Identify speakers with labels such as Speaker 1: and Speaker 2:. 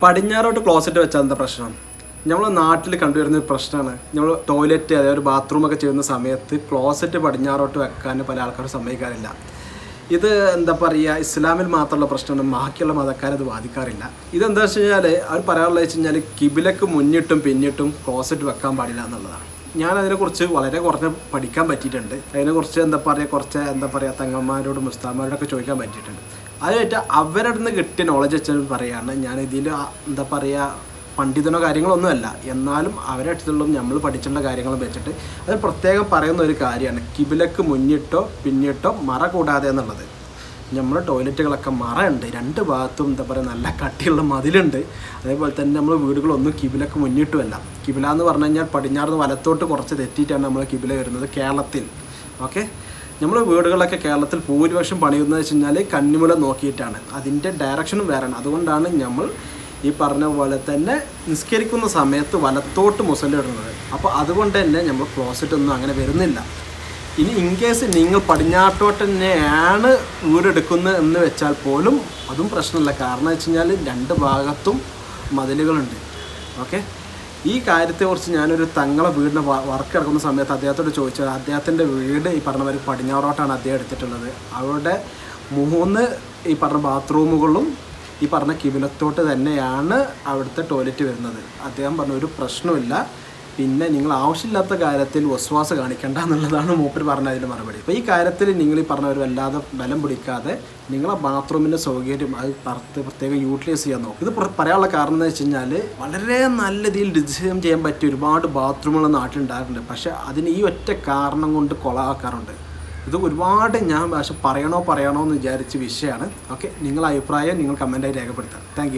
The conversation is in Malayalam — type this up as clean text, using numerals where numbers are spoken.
Speaker 1: പടിഞ്ഞാറോട്ട് ക്ലോസറ്റ് വെച്ചാൽ എന്താ പ്രശ്നം? നമ്മളെ നാട്ടിൽ കണ്ടുവരുന്ന ഒരു പ്രശ്നമാണ്. നമ്മൾ ടോയ്ലറ്റ് അതായത് ഒരു ബാത്റൂമൊക്കെ ചെയ്യുന്ന സമയത്ത് ക്ലോസറ്റ് പടിഞ്ഞാറോട്ട് വെക്കാൻ പല ആൾക്കാരും സമ്മതിക്കാറില്ല. ഇത് എന്താ പറയുക, ഇസ്ലാമിൽ മാത്രമുള്ള പ്രശ്നമാണ്, ബാക്കിയുള്ള മതക്കാരെ അത് ബാധിക്കാറില്ല. ഇതെന്താ വെച്ച് കഴിഞ്ഞാൽ അവർ പറയാനുള്ളത് വെച്ച് കഴിഞ്ഞാൽ കിബിലക്ക് മുന്നിട്ടും പിന്നിട്ടും ക്ലോസറ്റ് വെക്കാൻ പാടില്ല എന്നുള്ളതാണ്. ഞാൻ അതിനെക്കുറിച്ച് വളരെ കുറഞ്ഞ് പഠിക്കാൻ പറ്റിയിട്ടുണ്ട്. അതിനെക്കുറിച്ച് എന്താ പറയുക തങ്ങന്മാരോടും മുസ്താന്മാരോടൊക്കെ ചോദിക്കാൻ പറ്റിയിട്ടുണ്ട്. അതായിട്ട് അവരുടെ നിന്ന് കിട്ടിയ നോളജ് വെച്ചാൽ പറയുകയാണ്. ഞാൻ ഇതിൽ എന്താ പറയുക പണ്ഡിതനോ കാര്യങ്ങളൊന്നുമല്ല, എന്നാലും അവരുടെ അടുത്തുള്ള നമ്മൾ പഠിച്ചിട്ടുള്ള കാര്യങ്ങളും വെച്ചിട്ട് അത് പ്രത്യേകം പറയുന്ന ഒരു കാര്യമാണ് കിബിലക്ക് മുന്നിട്ടോ പിന്നിട്ടോ മറ കൂടാതെ എന്നുള്ളത്. നമ്മുടെ ടോയ്ലറ്റുകളൊക്കെ മറയുണ്ട്, രണ്ട് ഭാഗത്തും എന്താ പറയുക നല്ല കട്ടിയുള്ള മതിലുണ്ട്. അതേപോലെ തന്നെ നമ്മൾ വീടുകളൊന്നും കിബിലക്ക് മുന്നിട്ടുമല്ല. കിബില എന്ന് പറഞ്ഞു കഴിഞ്ഞാൽ പടിഞ്ഞാറ് വലത്തോട്ട് കുറച്ച് തെറ്റിയിട്ടാണ് നമ്മൾ കിബില വരുന്നത് കേരളത്തിൽ. ഓക്കെ, നമ്മൾ വീടുകളൊക്കെ കേരളത്തിൽ ഭൂരിപക്ഷം പണിയുന്നത് വെച്ച് കഴിഞ്ഞാൽ കന്നിമുല നോക്കിയിട്ടാണ്, അതിൻ്റെ ഡയറക്ഷനും വേറെയാണ്. അതുകൊണ്ടാണ് നമ്മൾ ഈ പറഞ്ഞ പോലെ തന്നെ നിസ്കരിക്കുന്ന സമയത്ത് വലത്തോട്ട് മുസല്ലിടുന്നത്. അപ്പോൾ അതുകൊണ്ട് തന്നെ നമ്മൾ ക്ലോസറ്റ് ഒന്നും അങ്ങനെ വരുന്നില്ല. ഇനി ഇൻ കേസ് നിങ്ങൾ പടിഞ്ഞാട്ടോട്ട് തന്നെയാണ് വീടെടുക്കുന്നത് എന്ന് വെച്ചാൽ പോലും അതും പ്രശ്നമില്ല. കാരണം വെച്ച് കഴിഞ്ഞാൽ രണ്ട് ഭാഗത്തും മതിലുകളുണ്ട്. ഓക്കെ, ഈ കാര്യത്തെക്കുറിച്ച് ഞാനൊരു തങ്ങളെ വീടിന് വർക്ക് എടുക്കുന്ന സമയത്ത് അദ്ദേഹത്തോട് ചോദിച്ചത്, അദ്ദേഹത്തിൻ്റെ വീട് ഈ പറഞ്ഞ മാതിരി പടിഞ്ഞാറോട്ടാണ് അദ്ദേഹം എടുത്തിട്ടുള്ളത്. അവരുടെ 3 ഈ പറഞ്ഞ ബാത്റൂമുകളും ഈ പറഞ്ഞ കിബിലത്തോട്ട് തന്നെയാണ് അവിടുത്തെ ടോയ്ലറ്റ് വരുന്നത്. അദ്ദേഹം പറഞ്ഞ ഒരു പ്രശ്നമില്ല, പിന്നെ നിങ്ങൾ ആവശ്യമില്ലാത്ത കാര്യത്തിൽ വസ്വാസ കാണിക്കേണ്ട എന്നുള്ളതാണ് മൂപ്പർ പറഞ്ഞതിന് മറുപടി. അപ്പോൾ ഈ കാര്യത്തിൽ നിങ്ങൾ ഈ പറഞ്ഞവർ വല്ലാതെ ബലം പിടിക്കാതെ നിങ്ങളെ ബാത്റൂമിൻ്റെ സൗകര്യം അത് പ്രത്യേകം യൂട്ടിലൈസ് ചെയ്യാൻ നോക്കും. ഇത് പറയാനുള്ള കാരണം എന്ന് വെച്ച് കഴിഞ്ഞാൽ വളരെ നല്ല രീതിയിൽ ഡിസൈൻ ചെയ്യാൻ പറ്റിയ ഒരുപാട് ബാത്റൂമുകൾ നാട്ടിലുണ്ടാകാറുണ്ട്. പക്ഷേ അതിന് ഈ ഒറ്റ കാരണം കൊണ്ട് കൊളാക്കാറുണ്ട്. ഇത് ഒരുപാട് ഞാൻ പക്ഷെ പറയണോ എന്ന് വിചാരിച്ച വിഷയമാണ്. ഓക്കെ, നിങ്ങളുടെ അഭിപ്രായം നിങ്ങൾ കമൻറ്റായി രേഖപ്പെടുത്താം. Thank you.